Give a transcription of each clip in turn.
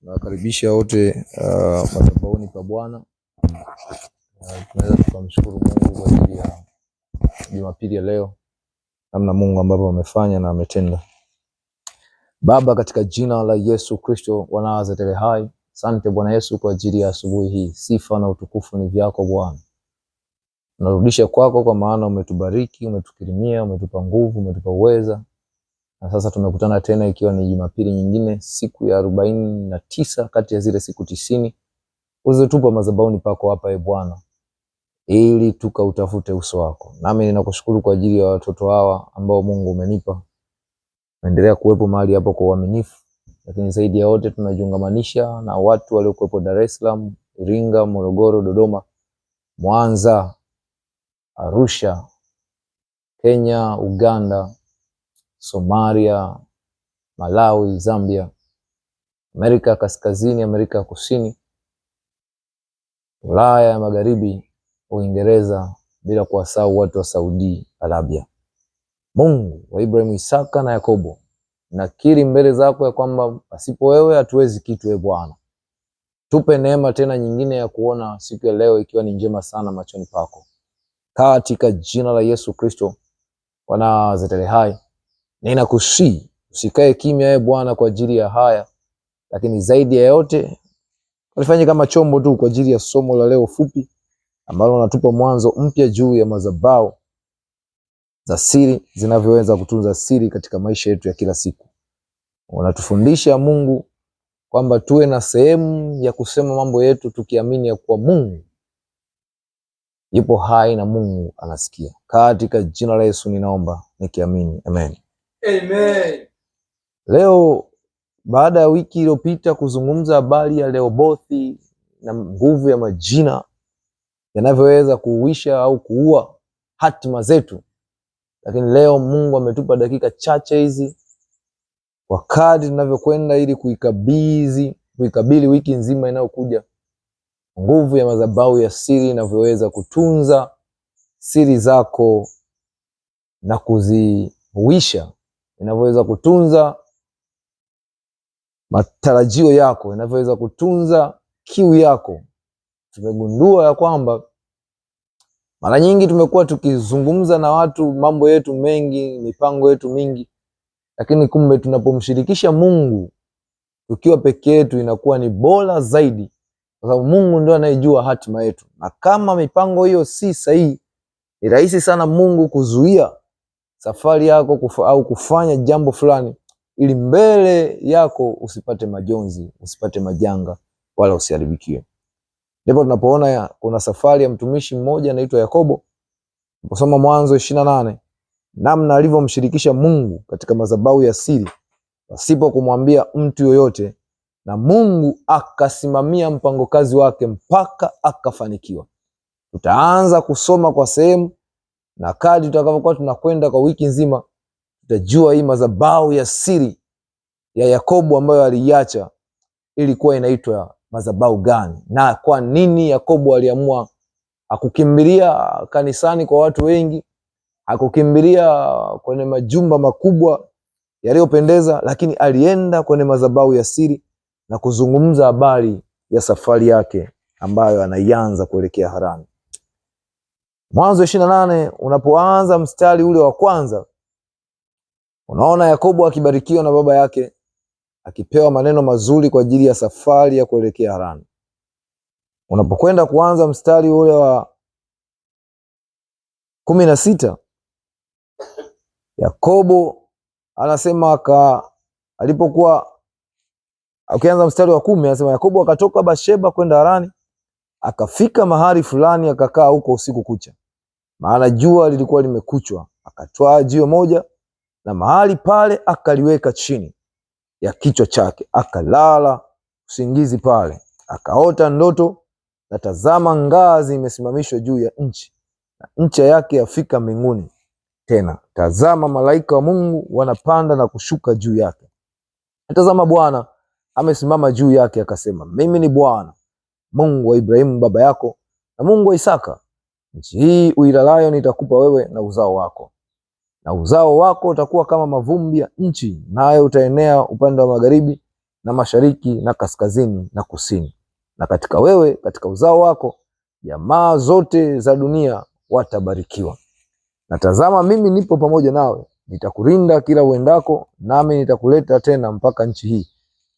Nakaribisha wote madhabahuni pa Bwana. Tunaweza tukamshukuru Mungu kwa ajili ya Jumapili ya leo, namna Mungu ambavyo amefanya na ametenda. Baba, katika jina la Yesu Kristo wa Nazareti hai, asante Bwana Yesu kwa ajili ya asubuhi hii. Sifa na utukufu ni vyako Bwana. Tunarudisha kwako kwa maana umetubariki, umetukirimia, umetupa nguvu, umetupa uweza. Na sasa tumekutana tena ikiwa ni Jumapili nyingine, siku ya 49 kati ya zile siku 90 ulizotupa madhabahuni pako hapa Bwana, ili tukautafute uso wako. Nami ninakushukuru kwa ajili ya watoto hawa ambao Mungu umenipa. Endelea kuwepo mahali hapo kwa uaminifu, lakini zaidi ya wote tunajiungamanisha na watu waliokuwepo Dar es Salaam, Iringa, Morogoro, Dodoma, Mwanza, Arusha, Kenya, Uganda, Somalia, Malawi, Zambia, Amerika Kaskazini, Amerika Kusini, Ulaya ya Magharibi, Uingereza, bila kuwasahau watu wa Saudi Arabia. Mungu wa Ibrahim, Isaka na Yakobo, nakiri mbele zako ya kwamba pasipo wewe hatuwezi kitu. Bwana, tupe neema tena nyingine ya kuona siku ya leo ikiwa ni njema sana machoni pako, katika jina la Yesu Kristo wa Nazareti hai. Ninakusihi usikae kimya Bwana kwa ajili ya haya, lakini zaidi ya yote ulifanye kama chombo tu kwa ajili ya somo la leo fupi ambalo unatupa mwanzo mpya juu ya madhabahu za siri zinavyoweza kutunza siri katika maisha yetu ya kila siku. Unatufundisha Mungu kwamba tuwe na sehemu ya kusema mambo yetu tukiamini ya kuwa Mungu yupo hai na Mungu anasikia. Katika jina la Yesu ninaomba nikiamini, amen. Amen. Leo baada ya wiki iliyopita kuzungumza habari ya Rehobothi na nguvu ya majina yanavyoweza kuuisha au kuua hatima zetu, lakini leo Mungu ametupa dakika hizi kwa kadri tunavyokwenda ili kuikabili wiki nzima inayokuja, nguvu ya madhabahu ya siri inavyoweza kutunza siri zako na kuzihuisha, inavyoweza kutunza matarajio yako, inavyoweza kutunza kiu yako. Tumegundua ya kwamba mara nyingi tumekuwa tukizungumza na watu mambo yetu mengi, mipango yetu mingi, lakini kumbe tunapomshirikisha Mungu tukiwa peke yetu inakuwa ni bora zaidi, kwa sababu Mungu ndio anayejua hatima yetu. Na kama mipango hiyo si sahihi, ni rahisi sana Mungu kuzuia safari yako au kufanya jambo fulani ili mbele yako usipate majonzi, usipate majanga, wala usiharibikiwe. Ndipo tunapoona kuna safari ya mtumishi mmoja anaitwa Yakobo. Tunaposoma Mwanzo 28, namna alivyomshirikisha Mungu katika madhabahu ya siri pasipo kumwambia mtu yoyote, na Mungu akasimamia mpango kazi wake mpaka akafanikiwa. Tutaanza kusoma kwa sehemu, na kadri tutakavyokuwa tunakwenda kwa wiki nzima tutajua hii madhabahu ya siri ya Yakobo ambayo aliacha ilikuwa inaitwa madhabahu gani, na kwa nini Yakobo aliamua akukimbilia kanisani kwa watu wengi, akukimbilia kwenye majumba makubwa yaliyopendeza, lakini alienda kwenye madhabahu ya siri na kuzungumza habari ya safari yake ambayo anaianza kuelekea Harani. Mwanzo 28 unapoanza mstari ule wa kwanza, unaona Yakobo akibarikiwa na baba yake, akipewa maneno mazuri kwa ajili ya safari ya kuelekea Harani. Unapokwenda kuanza mstari ule wa 16, Yakobo anasema alipokuwa ukianza mstari wa 10 anasema Yakobo akatoka Basheba kwenda Harani, akafika mahali fulani akakaa huko usiku kucha, maana jua lilikuwa limekuchwa. Akatwaa jiwe moja na mahali pale akaliweka chini ya kichwa chake, akalala usingizi pale. Akaota ndoto, na tazama ngazi imesimamishwa juu ya nchi, na ncha yake yafika mbinguni. Tena tazama malaika wa Mungu wanapanda na kushuka juu yake. Tazama Bwana amesimama juu yake, akasema, mimi ni Bwana Mungu wa Ibrahimu baba yako na Mungu wa Isaka. Nchi hii uilalayo nitakupa wewe na uzao wako, na uzao wako utakuwa kama mavumbi ya nchi, naye utaenea upande wa magharibi na mashariki na kaskazini na kusini. Na katika wewe, katika uzao wako, jamaa zote za dunia watabarikiwa. Na tazama, mimi nipo pamoja nawe, nitakulinda kila uendako, nami nitakuleta tena mpaka nchi hii,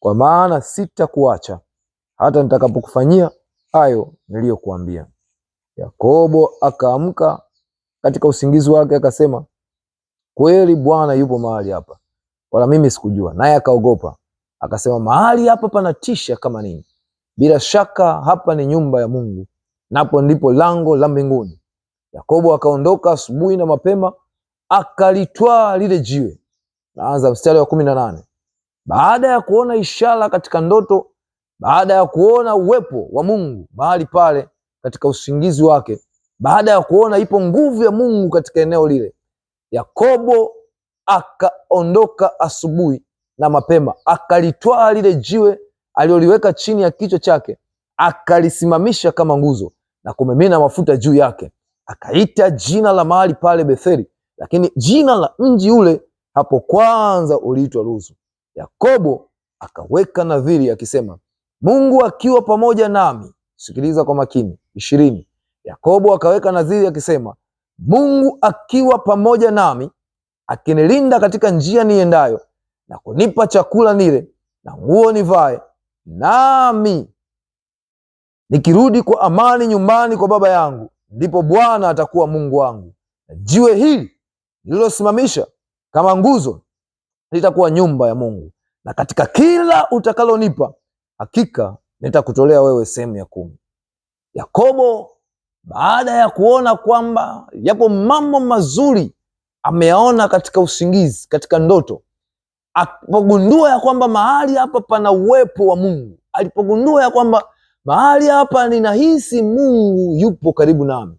kwa maana sitakuacha hata nitakapokufanyia hayo niliyokuambia. Yakobo akaamka katika usingizi wake akasema, kweli Bwana yupo mahali hapa, wala mimi sikujua. Naye akaogopa akasema, mahali hapa panatisha kama nini! Bila shaka hapa ni nyumba ya Mungu, napo ndipo lango la mbinguni. Yakobo akaondoka asubuhi na mapema, akalitwaa lile jiwe. Naanza mstari wa 18. Baada ya kuona ishara katika ndoto, baada ya kuona uwepo wa Mungu mahali pale katika usingizi wake, baada ya kuona ipo nguvu ya Mungu katika eneo lile, Yakobo akaondoka asubuhi na mapema, akalitwaa lile jiwe aliloliweka chini ya kichwa chake, akalisimamisha kama nguzo na kumimina mafuta juu yake. Akaita jina la mahali pale Betheli, lakini jina la mji ule hapo kwanza uliitwa Luzu. Yakobo akaweka nadhiri akisema, Mungu akiwa pamoja nami. Sikiliza kwa makini. 20. Yakobo akaweka nadhiri akisema, Mungu akiwa pamoja nami, akinilinda katika njia niendayo, na kunipa chakula nile na nguo nivae, nami nikirudi kwa amani nyumbani kwa baba yangu, ndipo Bwana atakuwa Mungu wangu, na jiwe hili nililosimamisha kama nguzo litakuwa nyumba ya Mungu, na katika kila utakalonipa hakika nitakutolea wewe sehemu ya 10. Yakobo baada ya kuona kwamba yapo mambo mazuri ameyaona katika usingizi, katika ndoto, alipogundua ya kwamba mahali hapa pana uwepo wa Mungu, alipogundua ya kwamba mahali hapa ninahisi Mungu yupo karibu nami,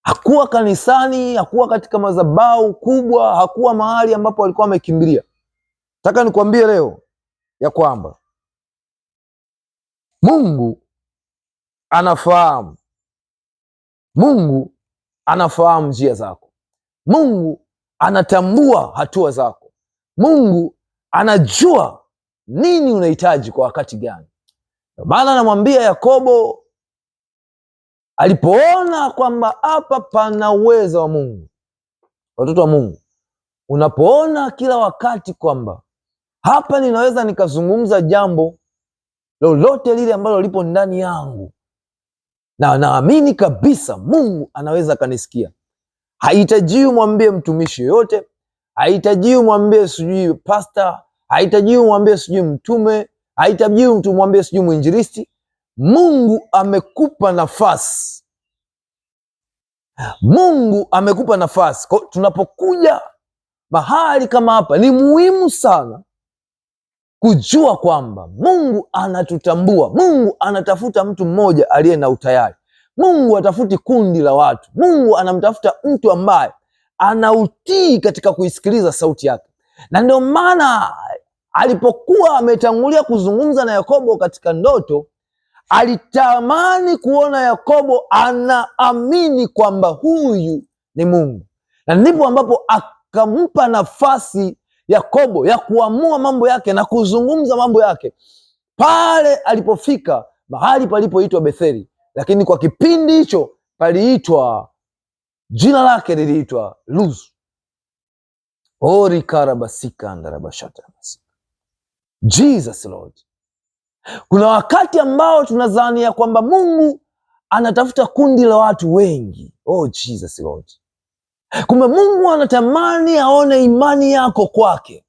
hakuwa kanisani, hakuwa katika madhabahu kubwa, hakuwa mahali ambapo alikuwa amekimbilia. Nataka nikwambie leo ya kwamba Mungu anafahamu. Mungu anafahamu njia zako. Mungu anatambua hatua zako. Mungu anajua nini unahitaji kwa wakati gani. Ndio maana anamwambia Yakobo, alipoona kwamba hapa pana uwezo wa Mungu. Watoto wa Mungu, unapoona kila wakati kwamba hapa ninaweza nikazungumza jambo lolote lile ambalo lipo ndani yangu, na naamini kabisa Mungu anaweza kanisikia, hahitaji umwambie mtumishi yoyote, hahitaji umwambie sijui pastor, hahitaji umwambie sijui mtume, hahitaji umwambie sijui mwinjilisti. Mungu amekupa nafasi. Mungu amekupa nafasi. Kwa tunapokuja mahali kama hapa, ni muhimu sana kujua kwamba Mungu anatutambua. Mungu anatafuta mtu mmoja aliye na utayari. Mungu atafuti kundi la watu. Mungu anamtafuta mtu ambaye anautii katika kuisikiliza sauti yake. Na ndio maana alipokuwa ametangulia kuzungumza na Yakobo katika ndoto, alitamani kuona Yakobo anaamini kwamba huyu ni Mungu, na ndipo ambapo akampa nafasi Yakobo ya kuamua mambo yake na kuzungumza mambo yake pale alipofika mahali palipoitwa Betheli, lakini kwa kipindi hicho paliitwa, jina lake liliitwa Luzu. Orikarabasika andarabashata. Jesus Lord. Kuna wakati ambao tunadhani ya kwamba Mungu anatafuta kundi la watu wengi. Oh Jesus Lord. Kumbe Mungu anatamani aone imani yako kwake.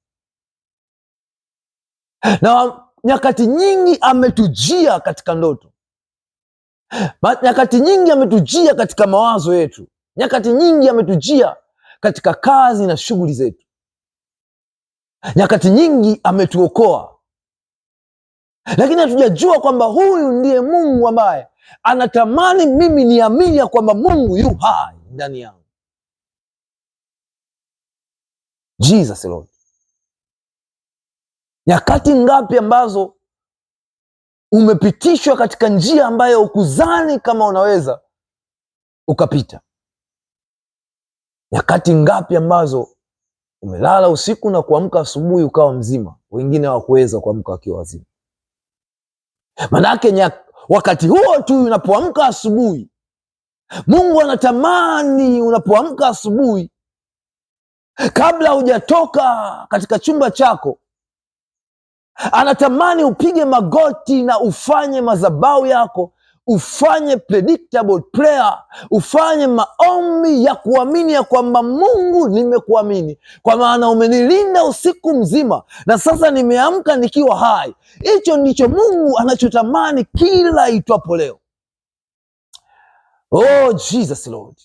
Na nyakati nyingi ametujia katika ndoto, nyakati nyingi ametujia katika mawazo yetu, nyakati nyingi ametujia katika kazi na shughuli zetu, nyakati nyingi ametuokoa, lakini hatujajua kwamba huyu ndiye Mungu ambaye anatamani mimi niamini ya kwamba Mungu yu hai ndani yangu. Jesus Lord. Nyakati ngapi ambazo umepitishwa katika njia ambayo ukuzani kama unaweza ukapita? Nyakati ngapi ambazo Umelala usiku na kuamka asubuhi ukawa mzima, wengine hawakuweza kuamka wakiwa wazima. Manake wakati huo tu unapoamka asubuhi, Mungu anatamani unapoamka asubuhi, kabla hujatoka katika chumba chako, anatamani upige magoti na ufanye madhabahu yako, ufanye predictable prayer, ufanye maombi ya kuamini ya kwamba Mungu, nimekuamini kwa maana umenilinda usiku mzima na sasa nimeamka nikiwa hai. Hicho ndicho Mungu anachotamani kila itwapo leo. Oh Jesus Lord.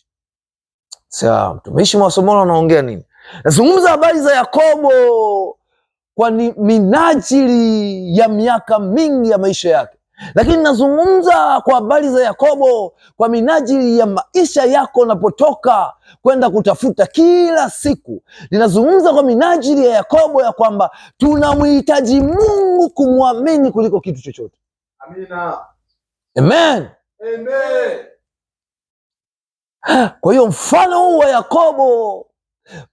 Sasa mtumishi Mwasomola anaongea nini? Nazungumza habari za Yakobo kwa minajili ya miaka mingi ya maisha yake, lakini nazungumza kwa habari za Yakobo kwa minajili ya maisha yako unapotoka kwenda kutafuta kila siku. Ninazungumza kwa minajili ya Yakobo ya kwamba tunamhitaji Mungu kumwamini kuliko kitu chochote. Amina. Amen. Amen. Kwa hiyo mfano huu wa Yakobo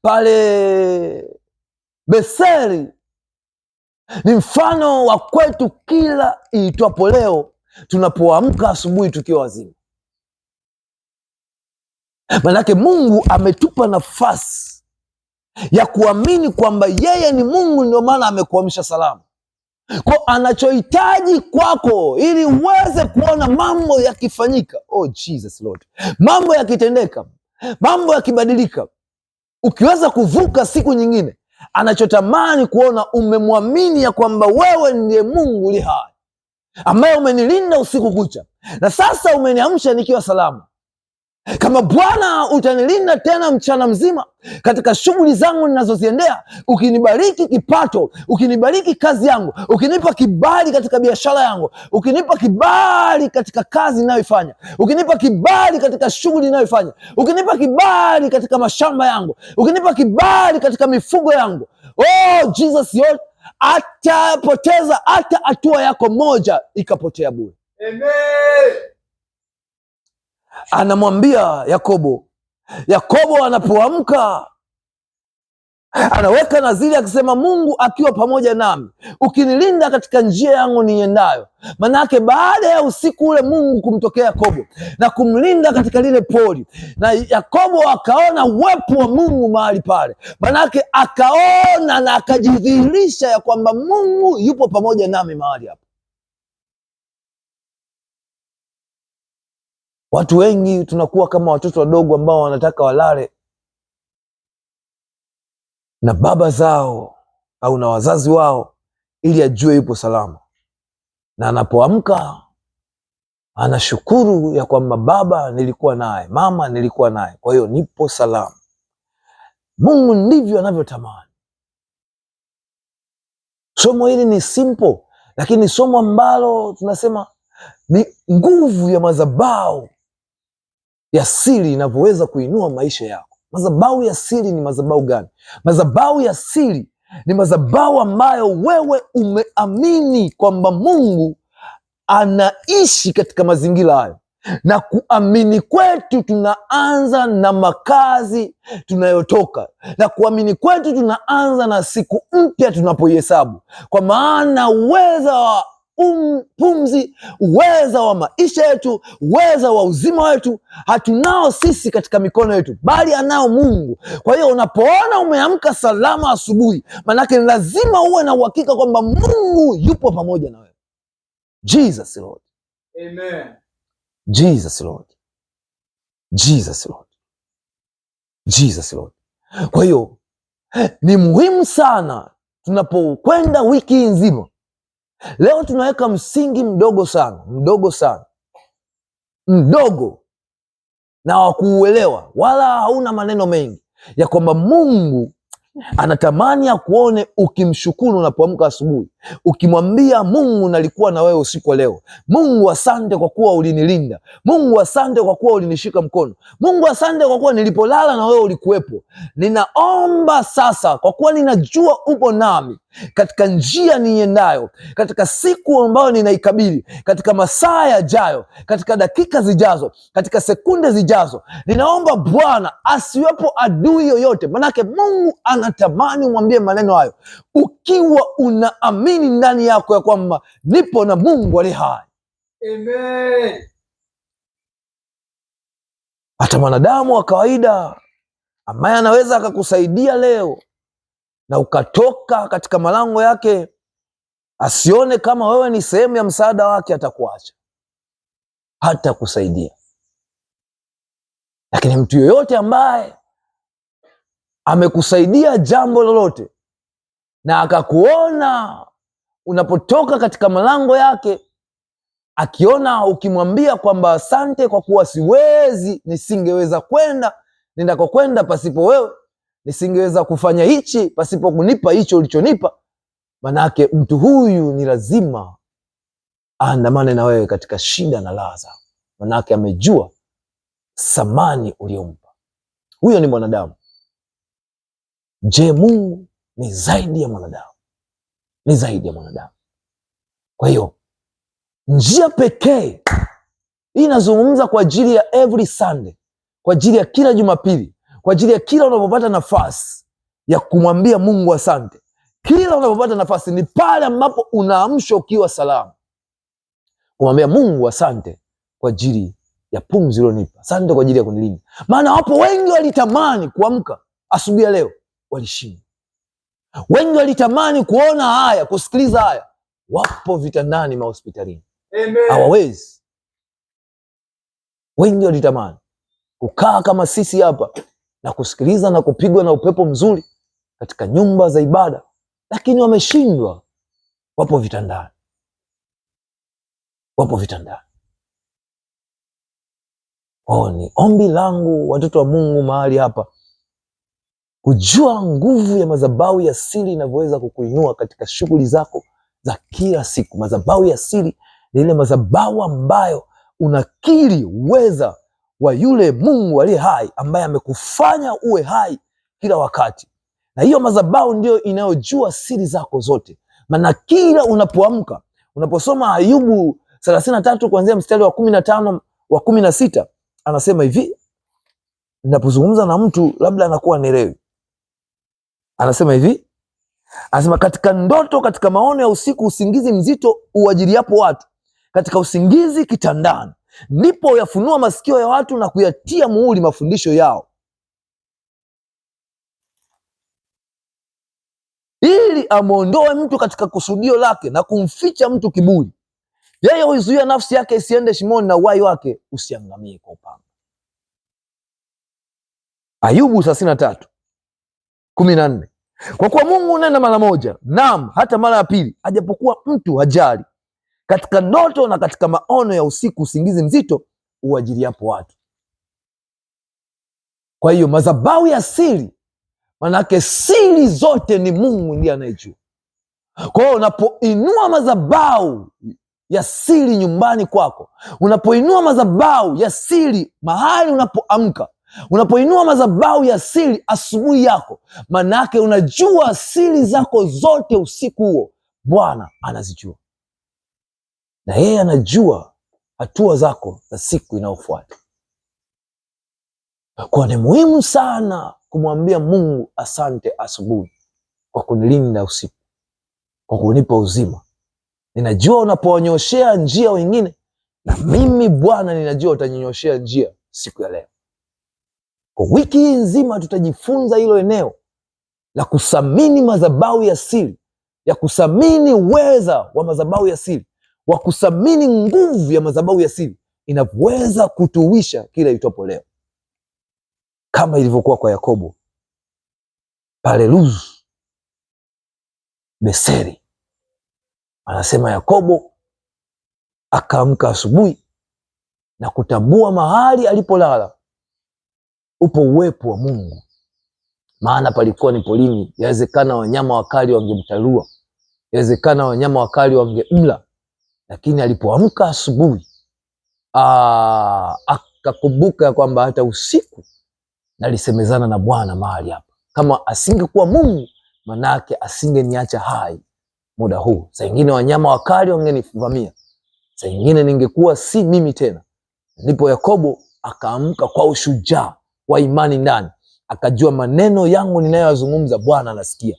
pale Betheli ni mfano wa kwetu kila iitwapo leo tunapoamka asubuhi tukiwa wazima. Manake Mungu ametupa nafasi ya kuamini kwamba yeye ni Mungu, ndio maana amekuamsha salama. Kwa anachohitaji kwako ili uweze kuona mambo yakifanyika, oh Jesus Lord, mambo yakitendeka, mambo yakibadilika, ukiweza kuvuka siku nyingine, anachotamani kuona umemwamini ya kwamba wewe ndiye Mungu li hai, ambaye umenilinda usiku kucha na sasa umeniamsha nikiwa salama. Kama Bwana utanilinda tena mchana mzima katika shughuli zangu ninazoziendea, ukinibariki kipato, ukinibariki kazi yangu, ukinipa kibali katika biashara yangu, ukinipa kibali katika kazi ninayoifanya, ukinipa kibali katika shughuli ninayoifanya, ukinipa kibali katika mashamba yangu, ukinipa kibali katika mifugo yangu, oh Jesus, yote atapoteza hata hatua yako moja ikapotea bure. Amen. Anamwambia Yakobo anapoamka anaweka nadhiri akisema, Mungu akiwa pamoja nami, ukinilinda katika njia yangu niendayo. Manake baada ya usiku ule Mungu kumtokea Yakobo na kumlinda katika lile pori, na Yakobo akaona uwepo wa Mungu mahali pale, manake akaona na akajidhihirisha ya kwamba Mungu yupo pamoja nami mahali hapo. Watu wengi tunakuwa kama watoto wadogo ambao wanataka walale na baba zao au na wazazi wao ili ajue yupo salama, na anapoamka anashukuru ya kwamba baba nilikuwa naye, mama nilikuwa naye, kwa hiyo nipo salama. Mungu ndivyo anavyotamani. Somo hili ni simple, lakini somo ambalo tunasema ni nguvu ya madhabahu ya siri inavyoweza kuinua maisha yako. Madhabahu ya siri ni madhabahu gani? Madhabahu ya siri ni madhabahu ambayo wewe umeamini kwamba Mungu anaishi katika mazingira hayo, na kuamini kwetu tunaanza na makazi tunayotoka, na kuamini kwetu tunaanza na siku mpya tunapoihesabu, kwa maana uweza wa pumzi, uweza wa maisha yetu, uweza wa uzima wetu hatunao sisi katika mikono yetu, bali anao Mungu. Kwa hiyo unapoona umeamka salama asubuhi, manake lazima uwe na uhakika kwamba Mungu yupo pamoja na wewe. Jesus Lord. Amen. Jesus Lord. Jesus Lord. Jesus Lord. Kwa hiyo ni muhimu sana tunapokwenda wiki nzima. Leo tunaweka msingi mdogo na wakuuelewa, wala hauna maneno mengi, ya kwamba Mungu anatamani ya kuone ukimshukuru unapoamka asubuhi, ukimwambia Mungu nalikuwa na wewe usiku wa leo. Mungu asante kwa kuwa ulinilinda. Mungu asante kwa kuwa ulinishika mkono. Mungu asante kwa kuwa nilipolala na wewe ulikuwepo. Ninaomba sasa, kwa kuwa ninajua upo nami katika njia niendayo, katika siku ambayo ninaikabili, katika masaa yajayo, katika dakika zijazo, katika sekunde zijazo, ninaomba Bwana asiwepo adui yoyote, manake Mungu anatamani umwambie maneno hayo ukiwa unaamini ndani yako ya kwamba nipo na Mungu aliye hai. Amen. Hata mwanadamu wa kawaida ambaye anaweza akakusaidia leo na ukatoka katika malango yake, asione kama wewe ni sehemu ya msaada wake, atakuacha, hata kusaidia. Lakini mtu yoyote ambaye amekusaidia jambo lolote na akakuona unapotoka katika malango yake, akiona ukimwambia kwamba asante kwa kuwa nisingeweza kwenda ninakokwenda pasipo wewe, nisingeweza kufanya hichi pasipo kunipa hicho ulichonipa, manake mtu huyu ni lazima aandamane na wewe katika shida na raha zako, manake amejua thamani uliompa. Huyo ni mwanadamu. Je, Mungu ni zaidi ya mwanadamu? Ni zaidi ya mwanadamu. Kwa hiyo njia pekee hii inazungumza kwa ajili ya every Sunday, kwa ajili ya kila Jumapili, kwa ajili ya kila unapopata nafasi ya kumwambia Mungu asante. Kila unapopata nafasi ni pale ambapo unaamshwa ukiwa salama, kumwambia Mungu asante kwa ajili ya pumzi ulionipa, asante kwa ajili ya kunilinda. Maana wapo wengi walitamani kuamka asubuhi ya leo, walishindwa. Wengi walitamani kuona haya, kusikiliza haya, wapo vitandani mahospitalini, hawawezi. Wengi walitamani kukaa kama sisi hapa na kusikiliza na kupigwa na upepo mzuri katika nyumba za ibada, lakini wameshindwa, wapo vitandani, wapo vitandani. Ni ombi langu watoto wa Mungu mahali hapa, kujua nguvu ya madhabahu ya siri inavyoweza kukuinua katika shughuli zako za kila siku. Madhabahu ya siri ni ile madhabahu ambayo unakiri uweza wa yule Mungu aliye hai, ambaye amekufanya uwe hai kila wakati, na hiyo madhabahu ndio inayojua siri zako zote. Maana kila unapoamka, unaposoma Ayubu 33 kuanzia mstari wa 15 wa 16, anasema hivi, ninapozungumza na mtu labda anakuwa nielewi, anasema hivi, anasema katika ndoto, katika maono ya usiku, usingizi mzito uajiliapo watu, katika usingizi kitandani, ndipo yafunua masikio ya watu na kuyatia muhuri mafundisho yao, ili amwondoe mtu katika kusudio lake na kumficha mtu kiburi. Yeye huizuia nafsi yake isiende shimoni, na uhai wake usiangamie kwa upanga. Ayubu 33:14. Kwa kuwa Mungu hunena mara moja, naam hata mara ya pili, ajapokuwa mtu hajali, katika ndoto na katika maono ya usiku, usingizi mzito uajiliapo watu. Kwa hiyo madhabahu ya siri, manake siri zote ni Mungu ndiye anayejua. Kwa hiyo unapoinua madhabahu ya siri nyumbani kwako, unapoinua madhabahu ya siri mahali unapoamka, unapoinua madhabahu ya siri asubuhi yako, manake unajua siri zako zote usiku huo Bwana anazijua, na yeye anajua hatua zako za siku inayofuata. Kwa ni muhimu sana kumwambia Mungu asante asubuhi kwa kunilinda usiku, kwa kunipa uzima. Ninajua unapowanyoshea njia wengine, na mimi Bwana ninajua utanyoshea njia siku ya leo. Kwa wiki hii nzima tutajifunza hilo eneo la kusamini madhabahu ya siri, ya kusamini uweza wa madhabahu ya siri, wa kusamini nguvu ya madhabahu ya siri inavyoweza kutuwisha kila itopo leo, kama ilivyokuwa kwa Yakobo pale Luz Beseri. Anasema Yakobo akaamka asubuhi na kutambua mahali alipolala upo uwepo wa Mungu, maana palikuwa ni polini. Yawezekana wanyama wakali wangemtalua, yawezekana wanyama wakali wangemla, lakini alipoamka asubuhi akakumbuka ya kwamba hata usiku nalisemezana na Bwana mahali hapa. Kama asingekuwa Mungu, manake asingeniacha hai muda huu. Saa ingine wanyama wakali wangenivamia, saa ingine ningekuwa si mimi tena. Ndipo Yakobo akaamka kwa ushujaa wa imani ndani, akajua maneno yangu ninayoyazungumza Bwana anasikia,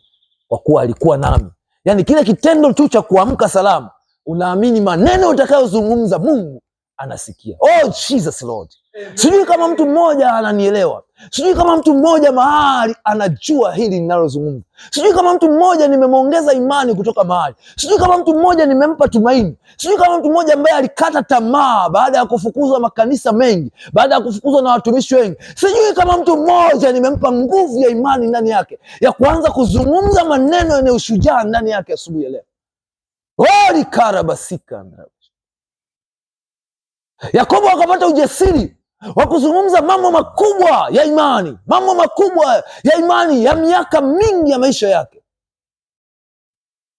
kwa kuwa alikuwa nami. Yaani kile kitendo tu cha kuamka salama, unaamini maneno utakayozungumza Mungu anasikia. Oh Jesus Lord. Sijui kama mtu mmoja ananielewa. Sijui kama mtu mmoja mahali anajua hili ninalozungumza. Sijui kama mtu mmoja nimemwongeza imani kutoka mahali. Sijui kama mtu mmoja nimempa tumaini. Sijui kama mtu mmoja ambaye alikata tamaa baada ya kufukuzwa makanisa mengi, baada ya kufukuzwa na watumishi wengi. Sijui kama mtu mmoja nimempa nguvu ya imani ndani yake, ya kuanza kuzungumza maneno yenye ushujaa ndani yake asubuhi ya leo. Likarabasika. Yakobo akapata ujasiri wa kuzungumza mambo makubwa ya imani, mambo makubwa ya imani ya miaka mingi ya maisha yake,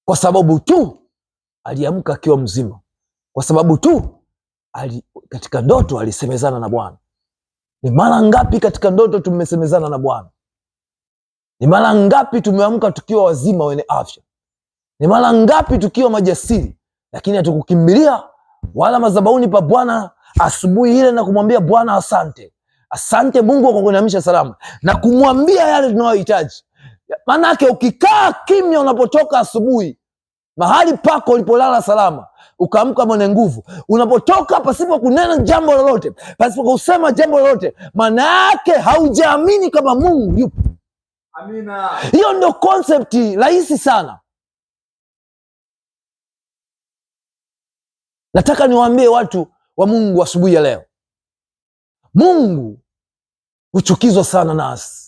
kwa sababu tu aliamka akiwa mzima, kwa sababu tu katika ndoto alisemezana na Bwana. Ni mara ngapi katika ndoto tumesemezana na Bwana? Ni mara ngapi tumeamka tukiwa wazima wenye afya? Ni mara ngapi tukiwa majasiri, lakini hatukukimbilia wala madhabahuni pa Bwana asubuhi ile na kumwambia Bwana asante. Asante Mungu kwa kuniamsha salama, na kumwambia yale tunayohitaji. Maanake ukikaa kimya unapotoka asubuhi mahali pako ulipolala salama, ukaamka mwenye nguvu, unapotoka pasipo kunena jambo lolote, pasipo kusema jambo lolote, maana yake haujaamini kama Mungu yupo. Amina. Hiyo ndio konsepti rahisi sana. Nataka niwaambie watu wa Mungu asubuhi ya leo, Mungu huchukizwa sana nasi.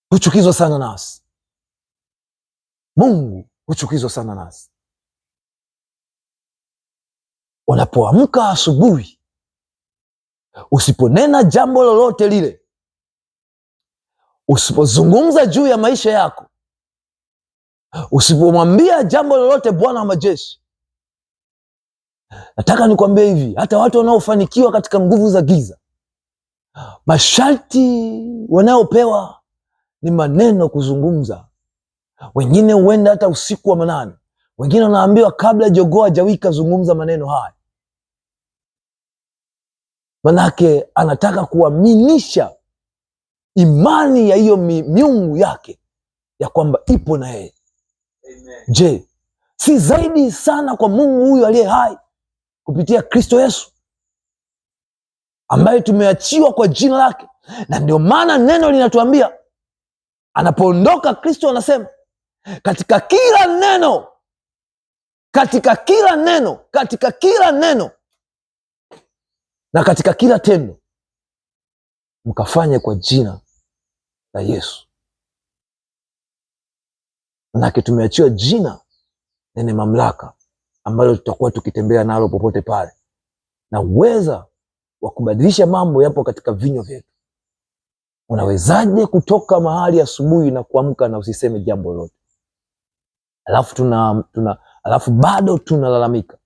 Huchukizwa sana nasi. Mungu huchukizwa sana nasi. Unapoamka asubuhi, usiponena jambo lolote lile, usipozungumza juu ya maisha yako, usipomwambia jambo lolote Bwana wa majeshi, nataka nikwambie hivi, hata watu wanaofanikiwa katika nguvu za giza, masharti wanayopewa ni maneno kuzungumza. Wengine huenda hata usiku wa manane, wengine wanaambiwa kabla jogoo hajawika zungumza maneno haya. Manake anataka kuaminisha imani ya hiyo miungu yake ya kwamba ipo na yeye. Je, si zaidi sana kwa Mungu huyu aliye hai kupitia Kristo Yesu ambaye tumeachiwa kwa jina lake? Na ndio maana neno linatuambia anapoondoka Kristo anasema katika kila neno, katika kila neno, katika kila neno na katika kila tendo mkafanye kwa jina la Yesu. Manake tumeachiwa jina lenye mamlaka ambalo tutakuwa tukitembea nalo popote pale, na uweza wa kubadilisha mambo yapo katika vinywa vyetu. Unawezaje kutoka mahali asubuhi na kuamka na usiseme jambo lolote? Alafu bado tunalalamika.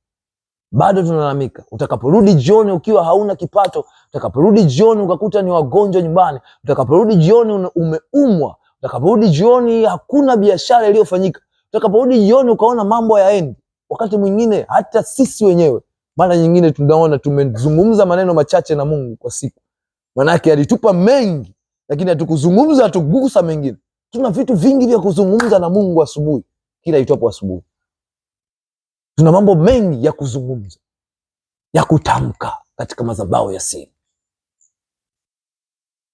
Bado tunalalamika. Utakaporudi jioni ukiwa hauna kipato, utakaporudi jioni ukakuta ni wagonjwa nyumbani, utakaporudi jioni umeumwa, utakaporudi jioni hakuna biashara iliyofanyika, utakaporudi jioni ukaona mambo hayaendi. Wakati mwingine hata sisi wenyewe mara nyingine tunaona tumezungumza maneno machache na Mungu kwa siku. Manake alitupa mengi, lakini hatukuzungumza, hatugusa mengine. Tuna vitu vingi vya kuzungumza na Mungu asubuhi, kila itwapo asubuhi. Tuna mambo mengi ya kuzungumza, ya kutamka katika madhabahu ya siri,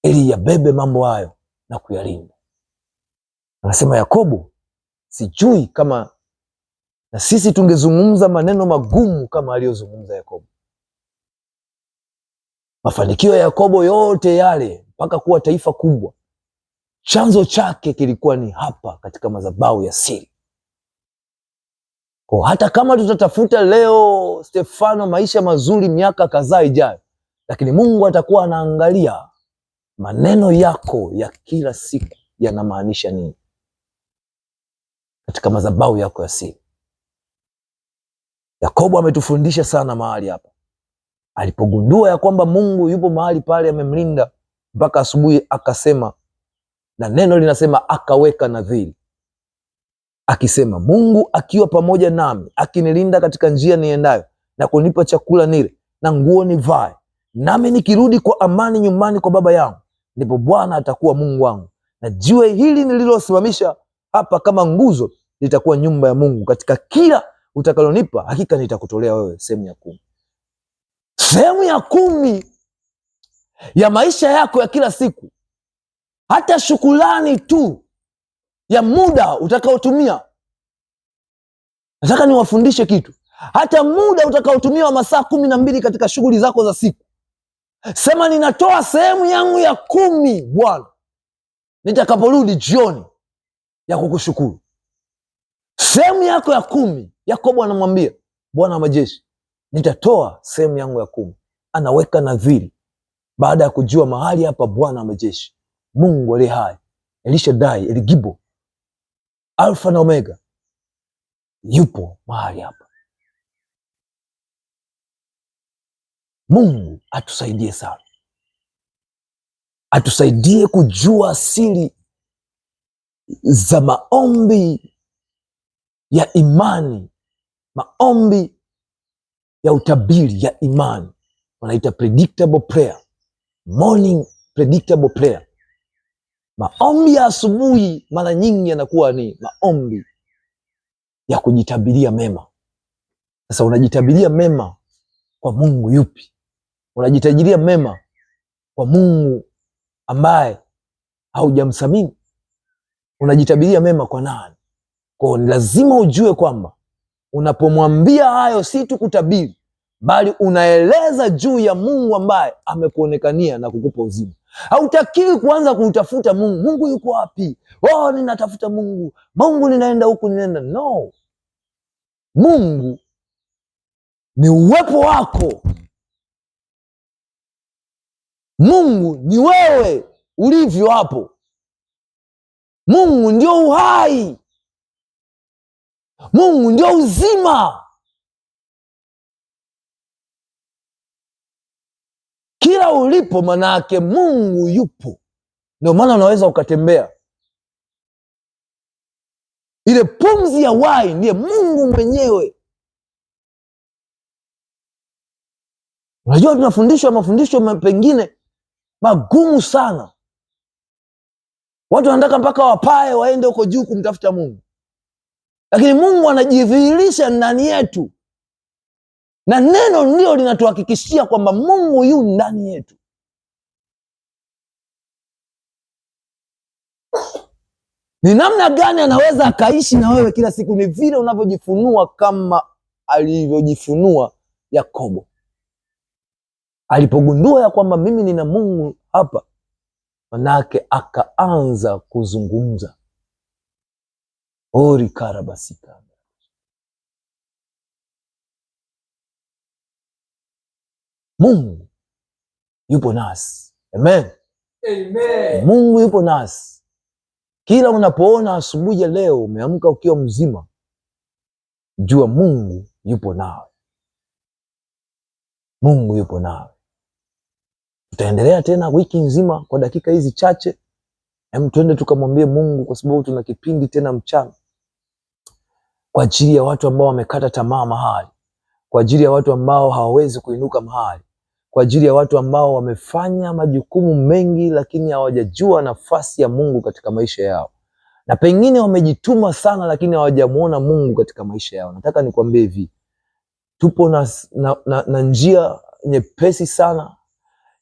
ili yabebe mambo hayo na kuyalinda. Anasema Yakobo, sijui kama na sisi tungezungumza maneno magumu kama aliyozungumza Yakobo. Mafanikio ya Yakobo yote yale mpaka kuwa taifa kubwa, chanzo chake kilikuwa ni hapa katika madhabahu ya siri. Kwa hata kama tutatafuta leo Stefano maisha mazuri miaka kadhaa ijayo, lakini Mungu atakuwa anaangalia maneno yako ya kila siku yanamaanisha nini katika madhabahu yako ya siri. Yakobo ametufundisha sana mahali hapa. Alipogundua ya kwamba Mungu yupo mahali pale amemlinda mpaka asubuhi, akasema, na neno linasema akaweka nadhiri, akisema, Mungu akiwa pamoja nami, akinilinda katika njia niendayo, na kunipa chakula nile na nguo nivae, nami nikirudi kwa amani nyumbani kwa baba yangu, ndipo Bwana atakuwa Mungu wangu, na jiwe hili nililosimamisha hapa kama nguzo litakuwa nyumba ya Mungu. Katika kila utakalonipa, hakika nitakutolea wewe sehemu ya 10. Sehemu ya 10 ya maisha yako ya kila siku, hata shukrani tu ya muda utakaotumia. Nataka niwafundishe kitu. Hata muda utakaotumia wa masaa 12 katika shughuli zako za siku, sema ninatoa sehemu yangu ya 10 Bwana, nitakaporudi jioni, ya kukushukuru. Sehemu yako ya 10. Yakobo anamwambia Bwana wa majeshi, nitatoa sehemu yangu ya 10. Anaweka nadhiri baada ya kujua mahali hapa Bwana wa majeshi, Mungu aliye hai, Elishadai, Eligibo, Alfa na Omega, yupo mahali hapa. Mungu atusaidie sana, atusaidie kujua siri za maombi ya imani, maombi ya utabiri ya imani, wanaita predictable prayer, morning predictable prayer. Maombi ya asubuhi mara nyingi yanakuwa ni maombi ya kujitabiria mema. Sasa unajitabiria mema kwa Mungu yupi? Unajitabiria mema kwa Mungu ambaye haujamsamini? Unajitabiria mema kwa nani? Kwa ni lazima ujue kwamba unapomwambia hayo, si tu kutabiri, bali unaeleza juu ya Mungu ambaye amekuonekania na kukupa uzima. Hautakiwi kuanza kuutafuta Mungu. Mungu yuko wapi? Oh, ninatafuta Mungu. Mungu ninaenda huku, ninaenda. No. Mungu ni uwepo wako. Mungu ni wewe ulivyo hapo. Mungu ndio uhai. Mungu ndio uzima. Kila ulipo manake Mungu yupo. Ndio maana unaweza ukatembea. Ile pumzi ya uhai ndiye Mungu mwenyewe. Unajua tunafundishwa mafundisho pengine magumu sana. Watu wanataka mpaka wapae waende huko juu kumtafuta Mungu. Lakini Mungu anajidhihirisha ndani yetu. Na neno ndio linatuhakikishia kwamba Mungu yu ndani yetu. Ni namna gani anaweza akaishi na wewe kila siku? Ni vile unavyojifunua, kama alivyojifunua Yakobo. Alipogundua ya kwamba mimi nina Mungu hapa, manake akaanza kuzungumza. Ori karabasika. Mungu yupo nasi. Amen. Amen. Mungu yupo nasi. Kila unapoona asubuhi ya leo umeamka ukiwa mzima, jua Mungu yupo nawe. Mungu yupo nawe. Tutaendelea tena wiki nzima kwa dakika hizi chache. Tuende tukamwambie Mungu, kwa sababu tuna kipindi tena mchana, kwa ajili ya watu ambao wamekata tamaa mahali, kwa ajili ya watu ambao hawawezi kuinuka mahali, kwa ajili ya watu ambao wamefanya majukumu mengi lakini hawajajua nafasi ya Mungu katika maisha yao, na pengine wamejituma sana lakini hawajamuona Mungu katika maisha yao. Nataka nikwambie hivi, tupo na njia nyepesi sana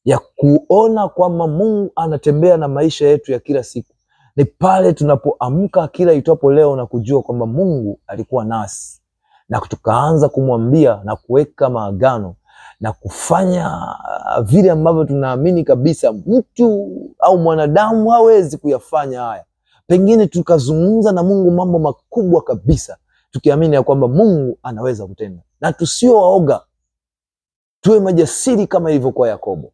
ya kuona kwamba Mungu anatembea na maisha yetu ya kila siku. Ni pale tunapoamka kila itwapo leo na kujua kwamba Mungu alikuwa nasi, na tukaanza kumwambia na kuweka maagano na kufanya vile ambavyo tunaamini kabisa mtu au mwanadamu hawezi kuyafanya haya. Pengine tukazungumza na Mungu mambo makubwa kabisa, tukiamini ya kwamba Mungu anaweza kutenda. Na tusio waoga, tuwe majasiri kama ilivyokuwa Yakobo.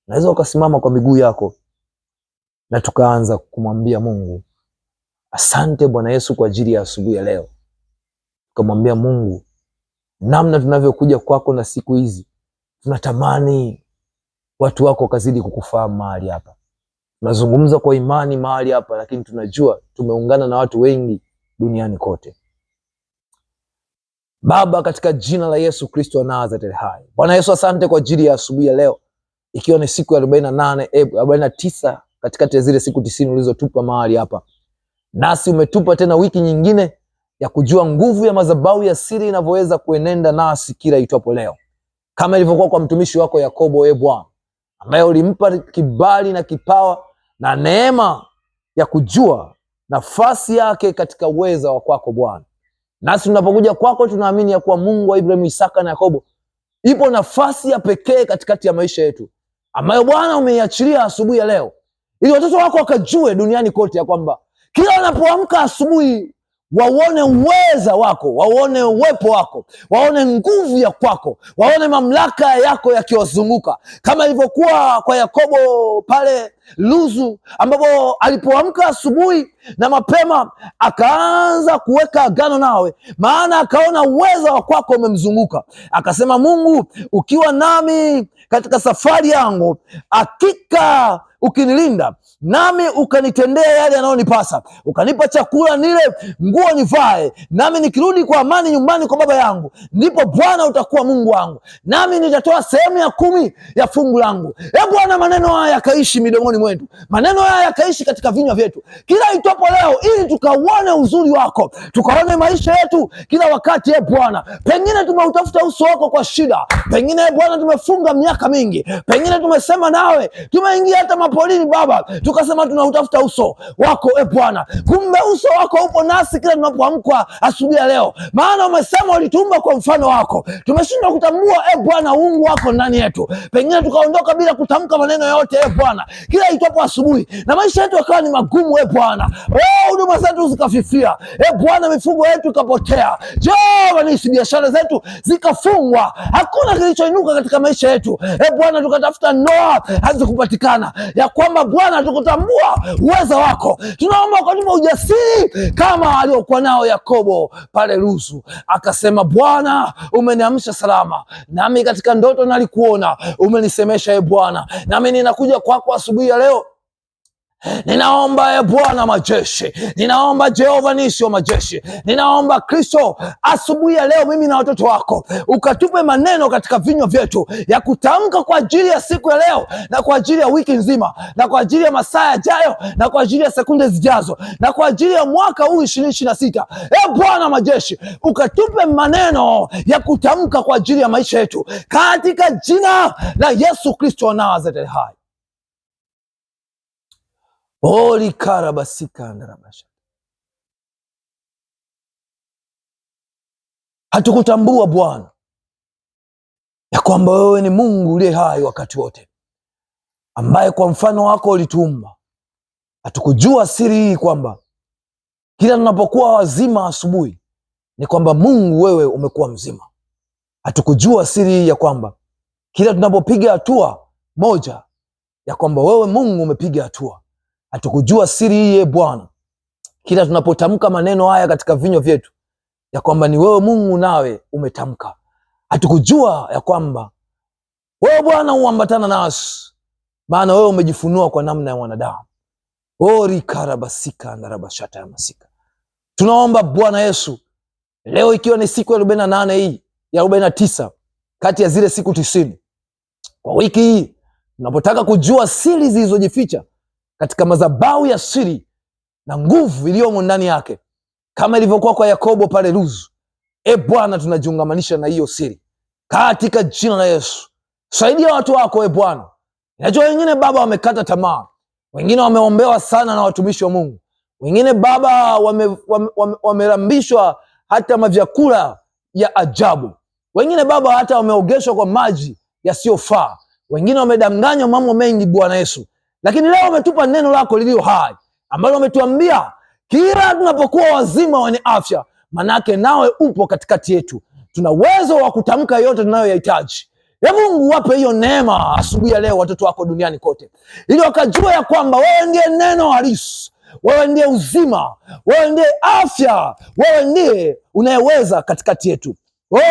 Naweza ukasimama kwa miguu yako na tukaanza kumwambia Mungu, asante Bwana Yesu kwa ajili ya asubuhi ya leo. Tukamwambia Mungu, namna tunavyokuja kwako na siku hizi, tunatamani watu wako wakazidi kukufahamu mahali hapa. Tunazungumza kwa imani mahali hapa, lakini tunajua tumeungana na watu wengi duniani kote. Baba, katika jina la Yesu Kristo wa Nazareti hai. Bwana Yesu, asante kwa ajili ya asubuhi ya leo, ikiwa ni siku ya 49 katikati ya zile siku 90 ulizotupa mahali hapa. Nasi umetupa tena wiki nyingine ya kujua nguvu ya madhabahu ya siri inavyoweza kuenenda nasi kila itwapo leo, kama ilivyokuwa kwa mtumishi wako Yakobo, Bwana, ambaye ulimpa kibali na kipawa na neema ya kujua nafasi yake katika uweza wa kwako Bwana. Nasi tunapokuja kwako tunaamini ya kuwa Mungu wa Ibrahimu, Isaka na Yakobo, ipo nafasi ya pekee katikati ya maisha yetu ambayo Bwana umeiachilia asubuhi ya leo, ili watoto wako wakajue duniani kote ya kwamba kila wanapoamka asubuhi waone uweza wako, waone uwepo wako, waone nguvu ya kwako, waone mamlaka yako yakiwazunguka, kama ilivyokuwa kwa Yakobo pale Luzu, ambapo alipoamka asubuhi na mapema akaanza kuweka agano nawe, maana akaona uweza wa kwako umemzunguka. Akasema, Mungu ukiwa nami katika safari yangu, hakika ukinilinda nami ukanitendea yale yanayonipasa, ukanipa chakula nile, nguo nivae, nami nikirudi kwa amani nyumbani kwa baba yangu, ndipo Bwana utakuwa Mungu wangu, nami nitatoa sehemu ya 10 ya fungu langu. Bwana, maneno haya yakaishi midomoni mwetu, maneno haya yakaishi katika vinywa vyetu kila itwapo leo, ili tukauone uzuri wako, tukaone maisha yetu kila wakati. Bwana, pengine tumeutafuta uso wako kwa shida, pengine Bwana tumefunga miaka mingi, pengine tumesema nawe, tumeingia hata mapolini Baba, tukasema tunautafuta uso wako Bwana, kumbe uso wako upo nasi kila tunapoamka asubuhi ya leo, maana umesema ulituumba kwa mfano wako. Tumeshindwa kutambua Bwana uungu wako ndani yetu, pengine tukaondoka bila kutamka maneno yote Bwana kila itwapo asubuhi, na maisha yetu yakawa ni magumu Bwana, huduma zetu zikafifia Bwana, mifugo yetu ikapotea, Jehova, biashara zetu zikafungwa, hakuna kilichoinuka katika maisha yetu Bwana, tukatafuta ndoa hazikupatikana, ya kwamba Bwana tukutambua uweza wako. Tunaomba ukatupa ujasiri kama aliokuwa nao Yakobo pale Luzu, akasema, Bwana umeniamsha salama, nami katika ndoto nalikuona, umenisemesha Bwana, nami ninakuja kwako asubuhi ya leo. Ninaomba Bwana majeshi, ninaomba Jehova nisi wa majeshi, ninaomba Kristo asubuhi ya leo, mimi na watoto wako ukatupe maneno katika vinywa vyetu ya kutamka kwa ajili ya siku ya leo, na kwa ajili ya wiki nzima, na kwa ajili ya masaa yajayo, na kwa ajili ya sekunde zijazo, na kwa ajili ya mwaka huu 2026. Bwana majeshi, ukatupe maneno ya kutamka kwa ajili ya maisha yetu, katika jina la Yesu Kristo wa Nazareti hai. Holy karabasika andarabasha. Hatukutambua Bwana ya kwamba wewe ni Mungu uliye hai wakati wote, ambaye kwa mfano wako ulituumba. Hatukujua siri hii kwamba kila tunapokuwa wazima asubuhi ni kwamba Mungu wewe umekuwa mzima. Hatukujua siri hii ya kwamba kila tunapopiga hatua moja ya kwamba wewe Mungu umepiga hatua. Hatukujua siri hii Bwana, kila tunapotamka maneno haya katika vinywa vyetu ya kwamba ni wewe Mungu nawe umetamka. Hatukujua ya kwamba wewe Bwana huambatana nasi, maana wewe umejifunua kwa namna ya wanadamu. Ori karabasika ndarabashata ya masika. Tunaomba Bwana Yesu, leo ikiwa ni siku ya 48 hii ya 49 kati ya zile siku 90 kwa wiki hii, tunapotaka kujua siri zilizojificha katika madhabahu ya siri na nguvu iliyomo ndani yake, kama ilivyokuwa kwa Yakobo pale Luzu. Bwana, tunajiungamanisha na hiyo siri katika jina la Yesu. Saidia watu wako Bwana. Najua wengine Baba wamekata tamaa, wengine wameombewa sana na watumishi wa Mungu, wengine Baba wamerambishwa hata mavyakula ya ajabu, wengine Baba hata wameogeshwa kwa maji yasiyofaa, wengine wamedanganywa mambo mengi Bwana Yesu. Lakini leo umetupa neno lako lililo hai, ambalo umetuambia kila tunapokuwa wazima wenye afya, manake nawe upo katikati yetu. Tuna uwezo wa kutamka yote tunayoyahitaji. Mungu, wape hiyo neema asubuhi ya leo watoto wako duniani kote, ili wakajua ya kwamba wewe ndiye neno halisi, wewe ndiye uzima, wewe ndiye afya, wewe ndiye unayeweza katikati yetu.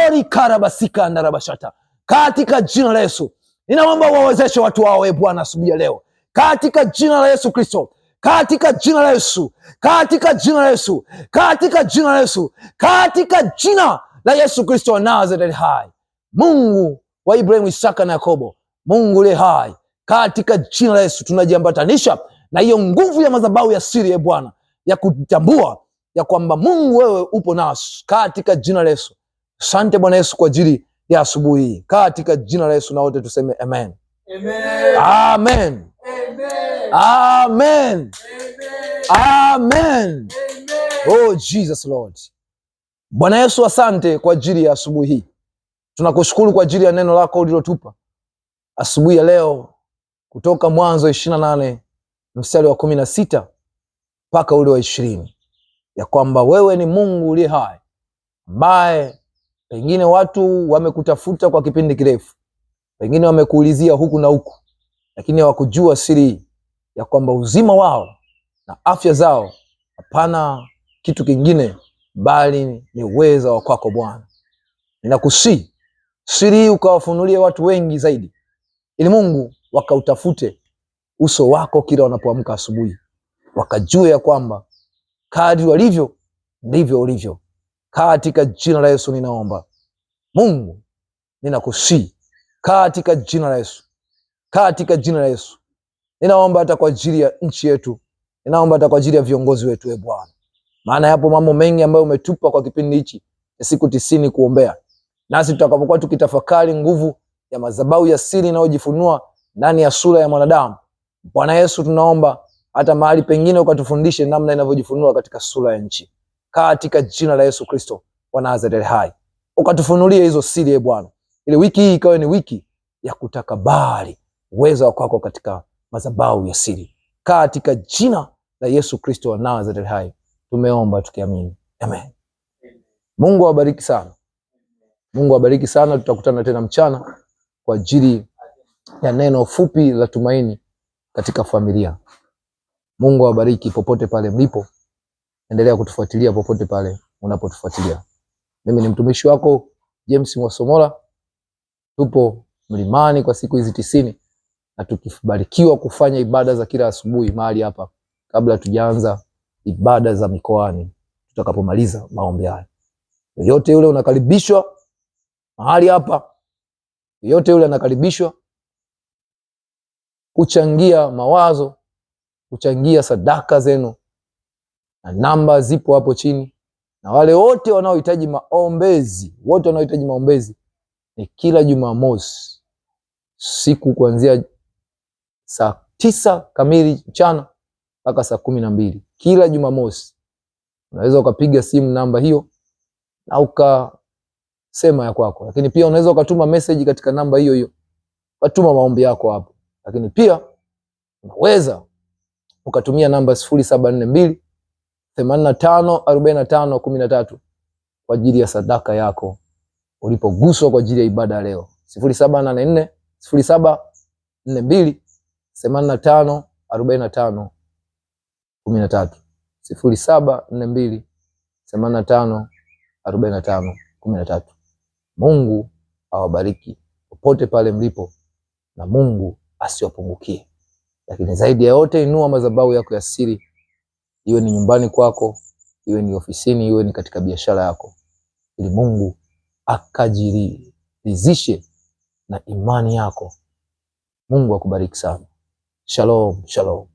Ori karabasika ndarabashata. Katika jina la Yesu ninaomba wawezeshe watu wao Bwana asubuhi ya leo, katika jina la Yesu Kristo, katika jina la Yesu, katika jina la Yesu, katika jina la Yesu, katika jina la Yesu Kristo wa Nazareti hai, Mungu wa Ibrahimu, Isaka na Yakobo, Mungu uliye hai, katika jina la Yesu tunajiambatanisha na hiyo nguvu ya madhabahu ya siri ya Bwana ya kutambua ya kwamba Mungu wewe upo nasi, katika jina la Yesu. Asante Bwana Yesu kwa ajili ya asubuhi hii, katika jina la Yesu, na wote tuseme amen. Amen. Amen. Amen. Amen. Oh Jesus Lord. Bwana Yesu, asante kwa ajili ya asubuhi hii. Tunakushukuru kwa ajili ya neno lako ulilotupa asubuhi ya leo, kutoka Mwanzo 28 mstari wa 16 mpaka ule wa 20, ya kwamba wewe ni Mungu uliye hai, ambaye pengine watu wamekutafuta kwa kipindi kirefu, pengine wamekuulizia huku na huku, lakini hawakujua siri ya kwamba uzima wao na afya zao hapana kitu kingine bali ni uweza wa kwako Bwana. Ninakusihi siri hii ukawafunulie watu wengi zaidi, ili Mungu wakautafute uso wako kila wanapoamka asubuhi, wakajue ya kwamba kadri walivyo ndivyo ulivyo. Katika jina la Yesu ninaomba. Mungu, ninakusihi katika jina la Yesu, katika jina la Yesu ninaomba hata kwa ajili ya nchi yetu, ninaomba hata kwa ajili ya viongozi wetu, e Bwana, maana yapo mambo mengi ambayo umetupa kwa kipindi hichi ya siku 90 kuombea, nasi tutakapokuwa tukitafakari nguvu ya madhabahu ya siri inayojifunua ndani ya sura ya mwanadamu, Bwana Yesu, tunaomba hata mahali pengine ukatufundishe namna inavyojifunua katika sura ya nchi, katika jina la Yesu Kristo wa Nazareti hai, ukatufunulie hizo siri, e Bwana, ili wiki hii ikawe ni wiki ya kutakabali uwezo wako kwako katika madhabahu ya siri, katika jina la Yesu Kristo wa Nazareti hai tumeomba tukiamini, amen. Mungu awabariki sana. Mungu awabariki sana. Tutakutana tena mchana kwa ajili ya neno fupi la tumaini katika familia. Mungu awabariki popote pale mlipo. Endelea kutufuatilia popote pale unapotufuatilia. Mimi ni mtumishi wako James Mwasomola. Tupo mlimani kwa siku hizi 90 na tukibarikiwa kufanya ibada za kila asubuhi mahali hapa, kabla tujaanza ibada za mikoani tutakapomaliza maombi haya. Yote yule unakaribishwa mahali hapa, yote yule anakaribishwa kuchangia mawazo, kuchangia sadaka zenu, na namba zipo hapo chini. Na wale wote wanaohitaji maombezi, wote wanaohitaji maombezi, ni kila Jumamosi siku kuanzia saa 9 kamili mchana mpaka saa 12. Kila Jumamosi unaweza ukapiga simu namba hiyo na ukasema ya kwako, lakini pia unaweza ukatuma message katika namba hiyo hiyo, ukatuma maombi yako hapo. Lakini pia unaweza ukatumia namba 0742 85 45 13 kwa ajili ya sadaka yako ulipoguswa kwa ajili ya ibada leo. 0784 0742 85 45 13 0742 85 45 13. Mungu awabariki popote pale mlipo, na Mungu asiwapungukie. Lakini zaidi ya yote, inua madhabahu yako ya siri, iwe ni nyumbani kwako, iwe ni ofisini, iwe ni katika biashara yako, ili Mungu akajiridhishe na imani yako. Mungu akubariki sana. Shalom, shalom.